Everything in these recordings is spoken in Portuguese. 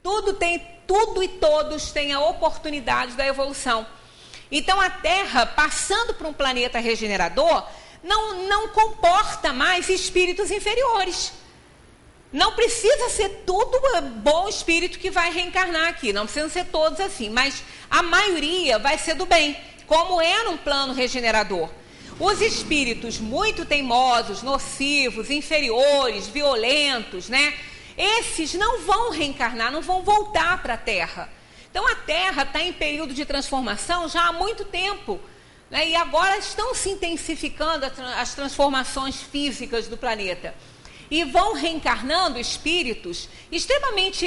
Tudo e todos têm a oportunidade da evolução. Então a Terra, passando por um planeta regenerador, não comporta mais espíritos inferiores. Não precisa ser tudo bom espírito que vai reencarnar aqui, não precisam ser todos assim, mas a maioria vai ser do bem, como é num plano regenerador. Os espíritos muito teimosos, nocivos, inferiores, violentos, né? Esses não vão reencarnar, não vão voltar para a Terra. Então a Terra está em período de transformação já há muito tempo, né? E agora estão se intensificando as transformações físicas do planeta. E vão reencarnando espíritos extremamente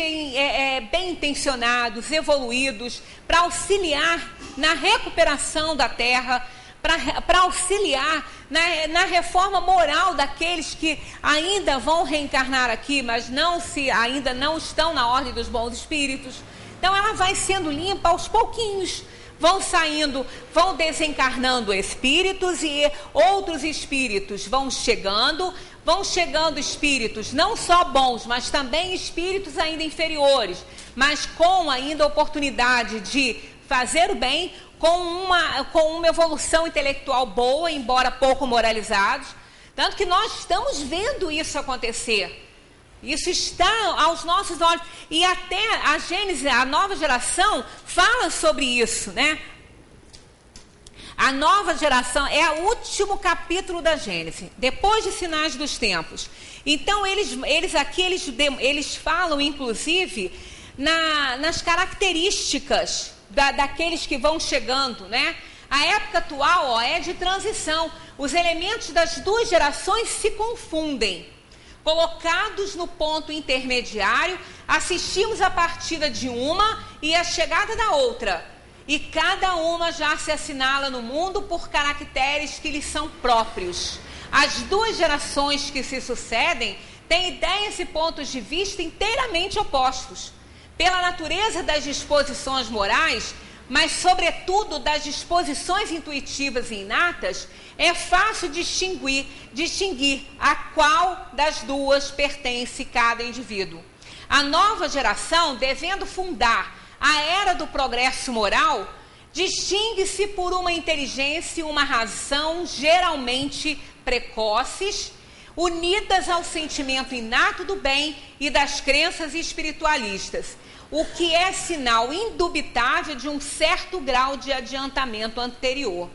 bem intencionados, evoluídos, para auxiliar na recuperação da Terra, para auxiliar na reforma moral daqueles que ainda vão reencarnar aqui, mas ainda não estão na ordem dos bons espíritos. Então ela vai sendo limpa aos pouquinhos. Vão saindo, vão desencarnando espíritos e outros espíritos vão chegando espíritos não só bons, mas também espíritos ainda inferiores, mas com ainda oportunidade de fazer o bem, com uma evolução intelectual boa, embora pouco moralizados. Tanto que nós estamos vendo isso acontecer. Isso está aos nossos olhos. E até a Gênesis, a nova geração, fala sobre isso, né? A nova geração é o último capítulo da Gênesis, depois de Sinais dos Tempos. Então, eles falam, inclusive, nas características daqueles que vão chegando, né? A época atual é de transição. Os elementos das duas gerações se confundem. Colocados no ponto intermediário, assistimos a partida de uma e a chegada da outra. E cada uma já se assinala no mundo por caracteres que lhes são próprios. As duas gerações que se sucedem têm ideias e pontos de vista inteiramente opostos. Pela natureza das disposições morais, mas sobretudo das disposições intuitivas e inatas, é fácil distinguir a qual das duas pertence cada indivíduo. A nova geração, devendo fundar a era do progresso moral, distingue-se por uma inteligência e uma razão geralmente precoces, unidas ao sentimento inato do bem e das crenças espiritualistas, o que é sinal indubitável de um certo grau de adiantamento anterior.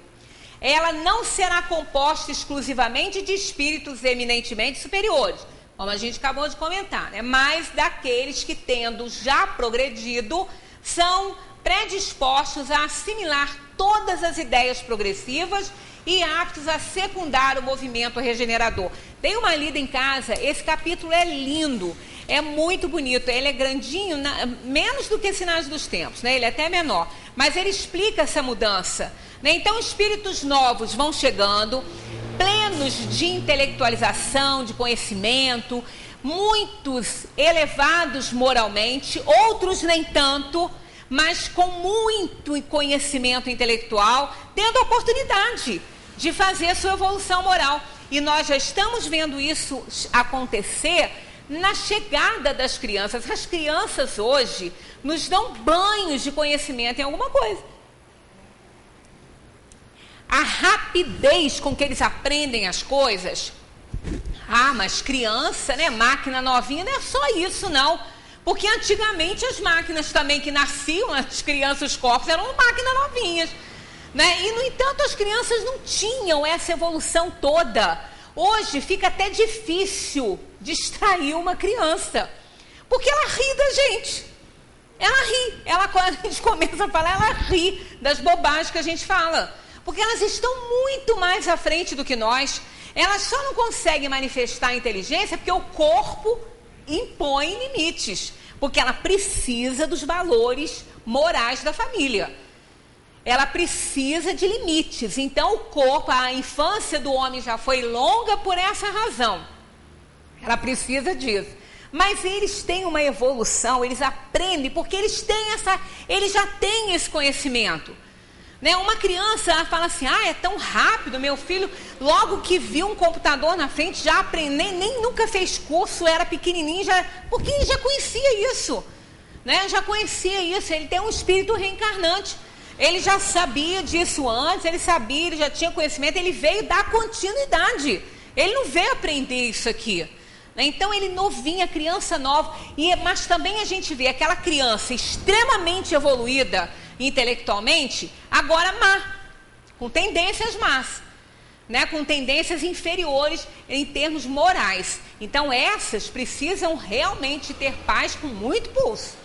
Ela não será composta exclusivamente de espíritos eminentemente superiores, como a gente acabou de comentar, né? Mas daqueles que, tendo já progredido, são predispostos a assimilar todas as ideias progressivas e aptos a secundar o movimento regenerador. Dei uma lida em casa, esse capítulo é lindo, é muito bonito, ele é grandinho, menos do que Sinais dos Tempos, né? Ele é até menor, mas ele explica essa mudança, né? Então espíritos novos vão chegando, plenos de intelectualização, de conhecimento, muitos elevados moralmente, outros nem tanto, mas com muito conhecimento intelectual, tendo a oportunidade de fazer sua evolução moral. E nós já estamos vendo isso acontecer na chegada das crianças. As crianças hoje nos dão banhos de conhecimento em alguma coisa. A rapidez com que eles aprendem as coisas. Ah, mas criança, né? Máquina novinha, não é só isso, não. Porque antigamente as máquinas também que nasciam, as crianças, os corpos, eram máquinas novinhas, né? E, no entanto, as crianças não tinham essa evolução toda. Hoje fica até difícil distrair uma criança, porque ela ri da gente. Ela ri. Quando a gente começa a falar, ela ri das bobagens que a gente fala. Porque elas estão muito mais à frente do que nós. Elas só não conseguem manifestar a inteligência porque o corpo impõe limites, porque ela precisa dos valores morais da família. Ela precisa de limites. Então o corpo, a infância do homem já foi longa por essa razão. Ela precisa disso. Mas eles têm uma evolução, eles aprendem, porque eles já têm esse conhecimento. Né? Uma criança, ela fala assim, é tão rápido, meu filho, logo que viu um computador na frente, já aprendeu, nem nunca fez curso, era pequenininho, porque ele já conhecia isso. né? Já conhecia isso, ele tem um espírito reencarnante. Ele já sabia disso antes, ele sabia, ele já tinha conhecimento, ele veio dar continuidade. Ele não veio aprender isso aqui. Então ele novinha, criança nova, mas também a gente vê aquela criança extremamente evoluída intelectualmente, agora má, com tendências más, né? Com tendências inferiores em termos morais. Então essas precisam realmente ter paz com muito pulso,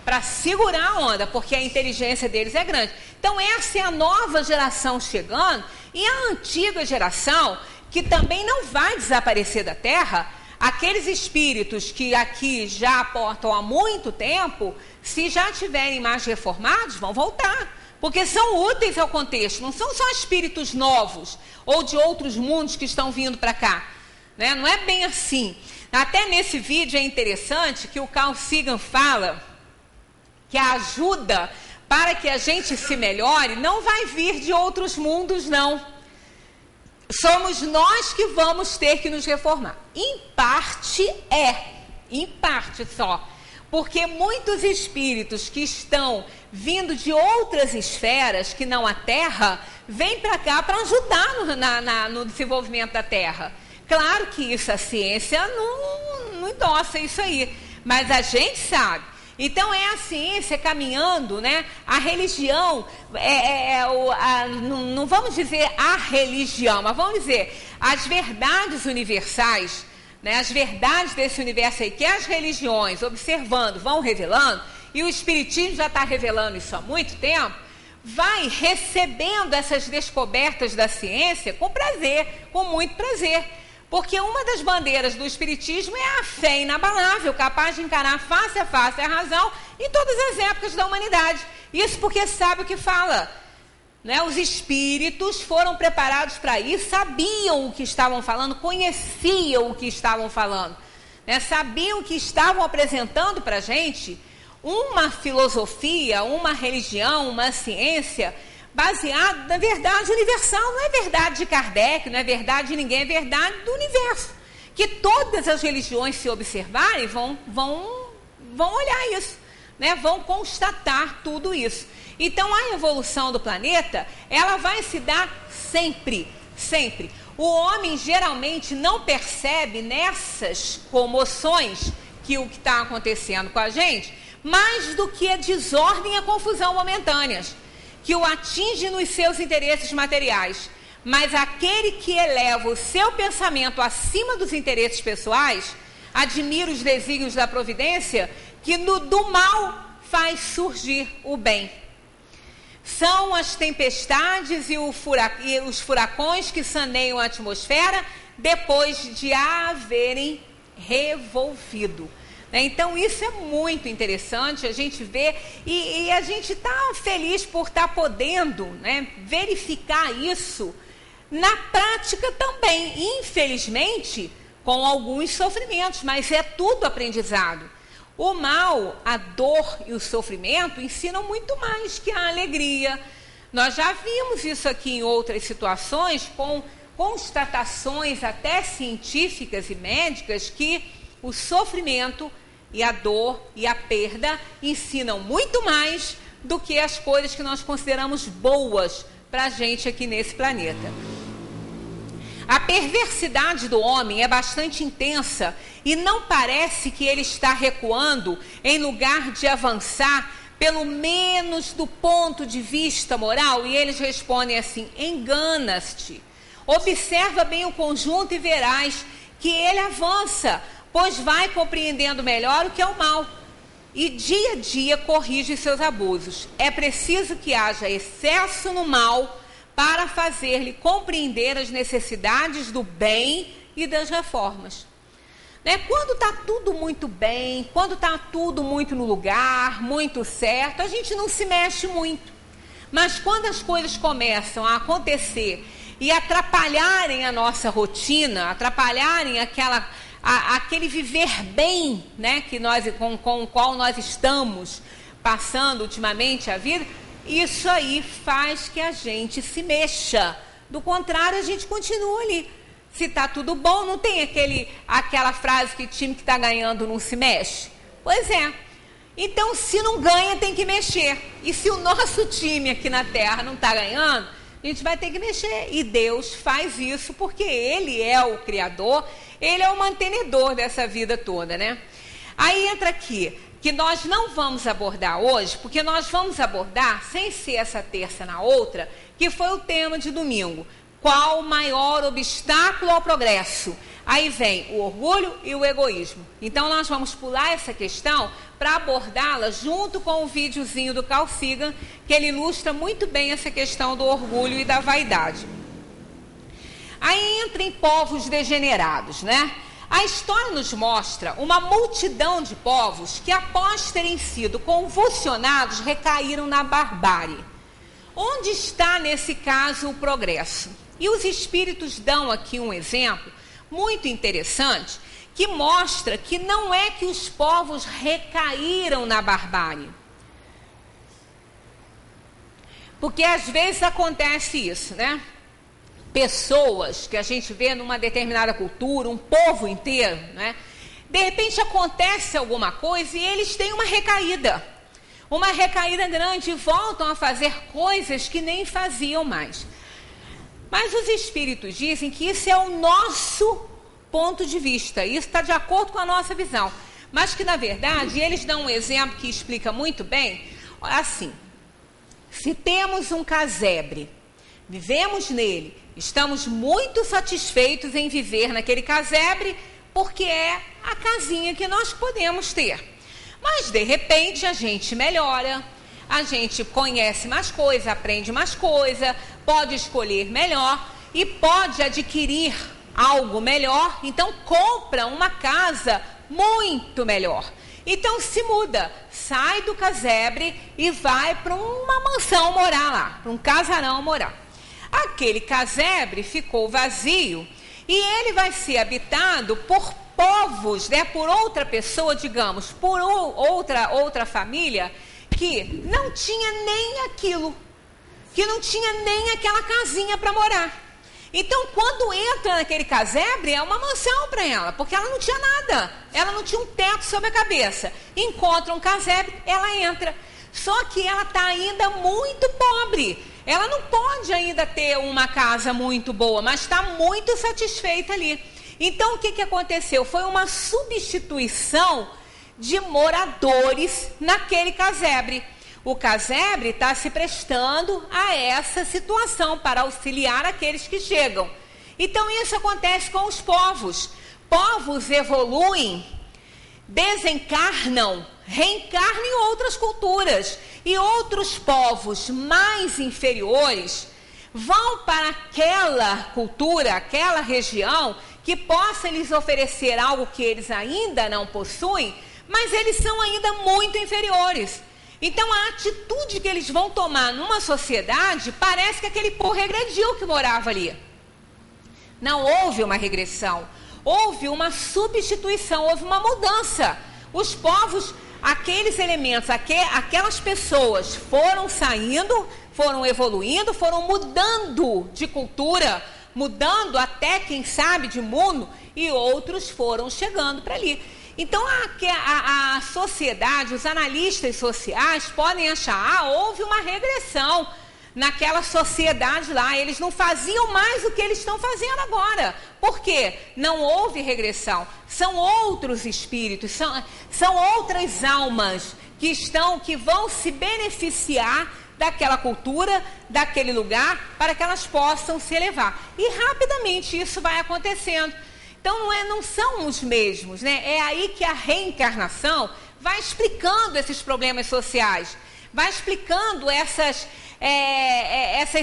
para segurar a onda, porque a inteligência deles é grande. Então essa é a nova geração chegando, e a antiga geração, que também não vai desaparecer da Terra. Aqueles espíritos que aqui já aportam há muito tempo, se já tiverem mais reformados, vão voltar, porque são úteis ao contexto, não são só espíritos novos ou de outros mundos que estão vindo para cá, né? Não é bem assim. Até nesse vídeo é interessante que o Carl Sagan fala que a ajuda para que a gente se melhore não vai vir de outros mundos, não. Somos nós que vamos ter que nos reformar. Em parte só. Porque muitos espíritos que estão vindo de outras esferas, que não a Terra, vêm para cá para ajudar no desenvolvimento da Terra. Claro que isso, a ciência não endossa isso aí, mas a gente sabe. Então é a ciência caminhando, né? A religião, não vamos dizer a religião, mas vamos dizer as verdades universais, né? As verdades desse universo aí, que as religiões, observando, vão revelando, e o Espiritismo já está revelando isso há muito tempo, vai recebendo essas descobertas da ciência com prazer, com muito prazer. Porque uma das bandeiras do Espiritismo é a fé inabalável, capaz de encarar face a face a razão em todas as épocas da humanidade. Isso porque sabe o que fala, né? Os espíritos foram preparados para isso, sabiam o que estavam falando, conheciam o que estavam falando, né? Sabiam que estavam apresentando para a gente uma filosofia, uma religião, uma ciência baseado na verdade universal. Não é verdade de Kardec, não é verdade de ninguém, é verdade do universo. Que todas as religiões, se observarem, vão olhar isso, né? Vão constatar tudo isso. Então a evolução do planeta, ela vai se dar sempre, sempre. O homem geralmente não percebe nessas comoções que o que está acontecendo com a gente, mais do que a desordem e a confusão momentâneas, que o atinge nos seus interesses materiais. Mas aquele que eleva o seu pensamento acima dos interesses pessoais, admira os desígnios da providência, que do mal faz surgir o bem. São as tempestades e os furacões que saneiam a atmosfera depois de a haverem revolvido. Então isso é muito interessante a gente ver, e a gente está feliz por estar podendo, né, verificar isso na prática também, infelizmente com alguns sofrimentos, mas é tudo aprendizado. O mal, a dor e o sofrimento ensinam muito mais que a alegria. Nós já vimos isso aqui em outras situações, com constatações até científicas e médicas, que o sofrimento e a dor e a perda ensinam muito mais do que as coisas que nós consideramos boas para a gente aqui nesse planeta. A perversidade do homem é bastante intensa e não parece que ele está recuando em lugar de avançar, pelo menos do ponto de vista moral. E eles respondem assim: engana-te, observa bem o conjunto e verás que ele avança, pois vai compreendendo melhor o que é o mal, e dia a dia corrige seus abusos. É preciso que haja excesso no mal para fazer-lhe compreender as necessidades do bem e das reformas. Né? Quando está tudo muito bem, quando está tudo muito no lugar, muito certo, a gente não se mexe muito. Mas quando as coisas começam a acontecer e atrapalharem a nossa rotina, atrapalharem aquele viver bem, né, que com o qual nós estamos passando ultimamente a vida, isso aí faz que a gente se mexa. Do contrário, a gente continua ali. Se está tudo bom, não tem aquela frase que time que está ganhando não se mexe? Pois é. Então, se não ganha, tem que mexer. E se o nosso time aqui na Terra não está ganhando, a gente vai ter que mexer. E Deus faz isso porque Ele é o Criador, Ele é o mantenedor dessa vida toda, né? Aí entra aqui, que nós não vamos abordar hoje, porque nós vamos abordar, sem ser essa terça na outra, que foi o tema de domingo. Qual o maior obstáculo ao progresso? Aí vem o orgulho e o egoísmo. Então, nós vamos pular essa questão para abordá-la junto com o videozinho do Carl Sagan, que ele ilustra muito bem essa questão do orgulho e da vaidade. Aí entra em povos degenerados, né? A história nos mostra uma multidão de povos que, após terem sido convulsionados, recaíram na barbárie. Onde está, nesse caso, o progresso? E os espíritos dão aqui um exemplo muito interessante, que mostra que não é que os povos recaíram na barbárie. Porque às vezes acontece isso, né? Pessoas que a gente vê numa determinada cultura, um povo inteiro, né? De repente acontece alguma coisa e eles têm uma recaída grande e voltam a fazer coisas que nem faziam mais. Mas os espíritos dizem que isso é o nosso ponto de vista, isso está de acordo com a nossa visão, mas que na verdade eles dão um exemplo que explica muito bem, assim, se temos um casebre, vivemos nele, estamos muito satisfeitos em viver naquele casebre, porque é a casinha que nós podemos ter. Mas de repente a gente melhora, a gente conhece mais coisa, aprende mais coisa, pode escolher melhor e pode adquirir algo melhor, então compra uma casa muito melhor. Então se muda, sai do casebre e vai para uma mansão morar lá, para um casarão morar. Aquele casebre ficou vazio e ele vai ser habitado por povos, né, por outra pessoa, digamos, por outra família que não tinha nem aquilo, que não tinha nem aquela casinha para morar. Então, quando entra naquele casebre, é uma mansão para ela, porque ela não tinha nada, ela não tinha um teto sobre a cabeça. Encontra um casebre, ela entra. Só que ela está ainda muito pobre, ela não pode ainda ter uma casa muito boa, mas está muito satisfeita ali. Então, o que aconteceu? Foi uma substituição de moradores naquele casebre. O casebre está se prestando a essa situação para auxiliar aqueles que chegam. Então, isso acontece com os povos. Povos evoluem, desencarnam, reencarnam em outras culturas. E outros povos mais inferiores vão para aquela cultura, aquela região, que possa lhes oferecer algo que eles ainda não possuem, mas eles são ainda muito inferiores. Então, a atitude que eles vão tomar numa sociedade, parece que aquele povo regrediu que morava ali. Não houve uma regressão, houve uma substituição, houve uma mudança. Os povos, aqueles elementos, aquelas pessoas foram saindo, foram evoluindo, foram mudando de cultura, mudando até, quem sabe, de mundo, e outros foram chegando para ali. Então, a sociedade, os analistas sociais podem achar, houve uma regressão naquela sociedade lá, eles não faziam mais o que eles estão fazendo agora. Por quê? Não houve regressão, são outros espíritos, são outras almas que vão se beneficiar daquela cultura, daquele lugar, para que elas possam se elevar. E rapidamente isso vai acontecendo. Então, não são os mesmos, né? É aí que a reencarnação vai explicando esses problemas sociais, vai explicando essas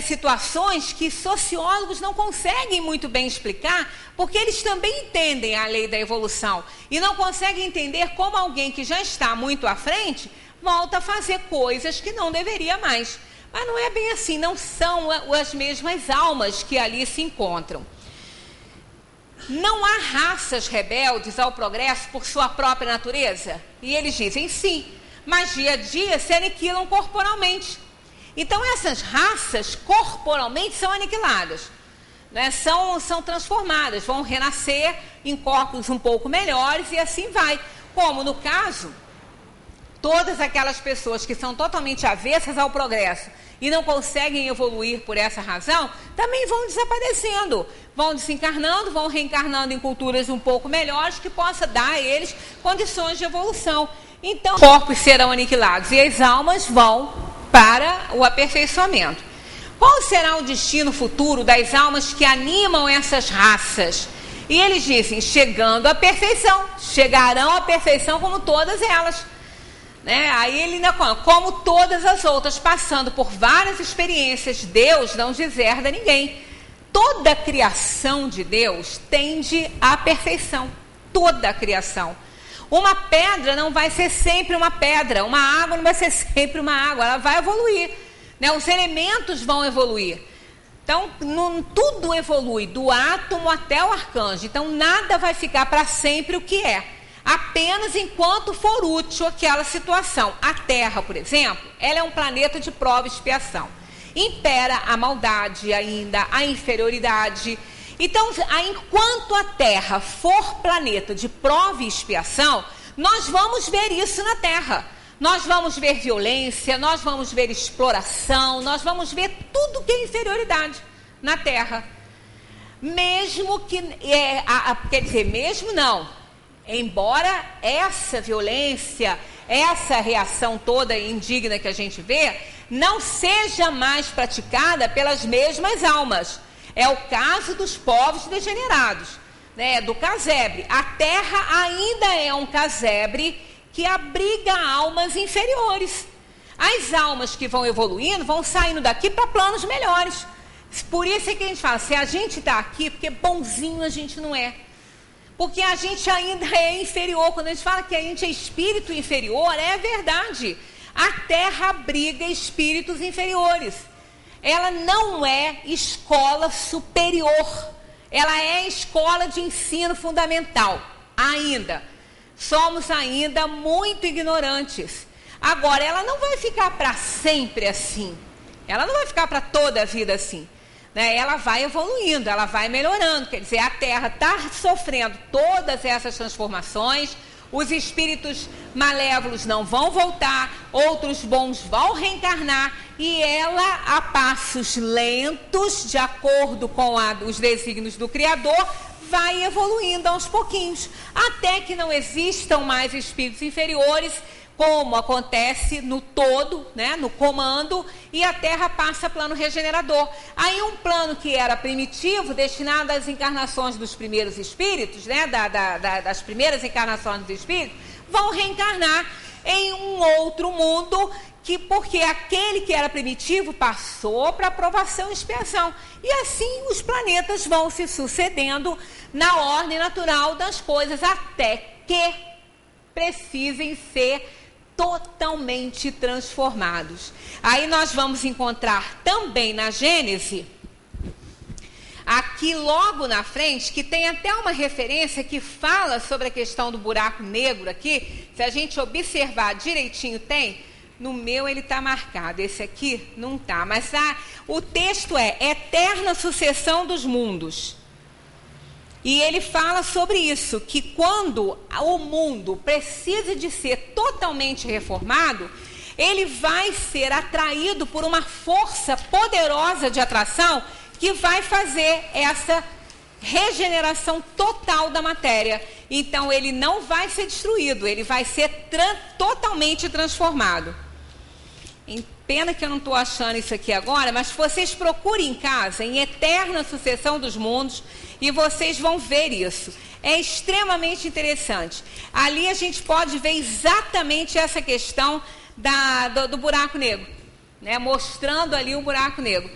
situações que sociólogos não conseguem muito bem explicar, porque eles também entendem a lei da evolução e não conseguem entender como alguém que já está muito à frente volta a fazer coisas que não deveria mais. Mas não é bem assim, não são as mesmas almas que ali se encontram. Não há raças rebeldes ao progresso por sua própria natureza? E eles dizem sim, mas dia a dia se aniquilam corporalmente. Então essas raças corporalmente são aniquiladas, né? São transformadas, vão renascer em corpos um pouco melhores e assim vai. Como no caso, todas aquelas pessoas que são totalmente avessas ao progresso e não conseguem evoluir por essa razão, também vão desaparecendo, vão desencarnando, vão reencarnando em culturas um pouco melhores que possa dar a eles condições de evolução. Então, os corpos serão aniquilados e as almas vão para o aperfeiçoamento. Qual será o destino futuro das almas que animam essas raças? E eles dizem, chegando à perfeição, chegarão à perfeição como todas elas. Né? Aí ele ainda fala, como todas as outras, passando por várias experiências, Deus não deserda ninguém. Toda a criação de Deus tende à perfeição. Toda a criação. Uma pedra não vai ser sempre uma pedra, uma água não vai ser sempre uma água, ela vai evoluir. Né? Os elementos vão evoluir. Então, tudo evolui, do átomo até o arcanjo. Então, nada vai ficar para sempre o que é. Apenas enquanto for útil aquela situação. A Terra, por exemplo, ela é um planeta de prova e expiação. Impera a maldade ainda, a inferioridade. Então, enquanto a Terra for planeta de prova e expiação, nós vamos ver isso na Terra. Nós vamos ver violência, nós vamos ver exploração, nós vamos ver tudo que é inferioridade na Terra. Mesmo que, quer dizer, mesmo não, embora essa violência, essa reação toda indigna que a gente vê, não seja mais praticada pelas mesmas almas. É o caso dos povos degenerados, né, do casebre. A Terra ainda é um casebre que abriga almas inferiores. As almas que vão evoluindo, vão saindo daqui para planos melhores. Por isso é que a gente fala, se a gente está aqui, porque bonzinho a gente não é. Porque a gente ainda é inferior. Quando a gente fala que a gente é espírito inferior, é verdade. A Terra abriga espíritos inferiores. Ela não é escola superior. Ela é escola de ensino fundamental, ainda. Somos ainda muito ignorantes. Agora, ela não vai ficar para sempre assim. Ela não vai ficar para toda a vida assim. Né? Ela vai evoluindo, ela vai melhorando. Quer dizer, a Terra está sofrendo todas essas transformações. Os espíritos malévolos não vão voltar, outros bons vão reencarnar. E ela, a passos lentos, de acordo com os desígnios do Criador, vai evoluindo aos pouquinhos, até que não existam mais espíritos inferiores, como acontece no todo, né, no comando, e a Terra passa a plano regenerador. Aí um plano que era primitivo, destinado às encarnações dos primeiros espíritos, né, das primeiras encarnações dos espíritos, vão reencarnar em um outro mundo, porque aquele que era primitivo passou para aprovação e expiação. E assim os planetas vão se sucedendo na ordem natural das coisas, até que precisem ser totalmente transformados. Aí nós vamos encontrar também na Gênese, aqui logo na frente, que tem até uma referência que fala sobre a questão do buraco negro aqui. Se a gente observar direitinho, tem. No meu ele está marcado, esse aqui não está, mas o texto é eterna sucessão dos mundos. E ele fala sobre isso, que quando o mundo precisa de ser totalmente reformado, ele vai ser atraído por uma força poderosa de atração que vai fazer essa regeneração total da matéria. Então ele não vai ser destruído, ele vai ser totalmente transformado. Pena que eu não estou achando isso aqui agora, mas vocês procurem em casa, em Eterna Sucessão dos Mundos, e vocês vão ver isso. É extremamente interessante. Ali a gente pode ver exatamente essa questão do buraco negro, né? Mostrando ali o buraco negro.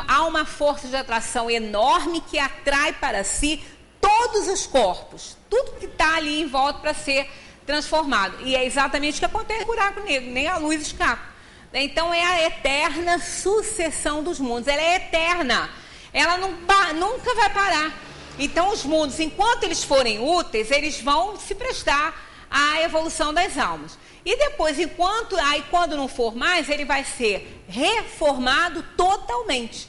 Há uma força de atração enorme que atrai para si todos os corpos, tudo que está ali em volta para ser transformado. E é exatamente o que acontece no buraco negro, nem a luz escapa. Então é a eterna sucessão dos mundos. Ela é eterna. Ela nunca vai parar. Então os mundos, enquanto eles forem úteis, eles vão se prestar à evolução das almas. E depois, quando não for mais, ele vai ser reformado totalmente.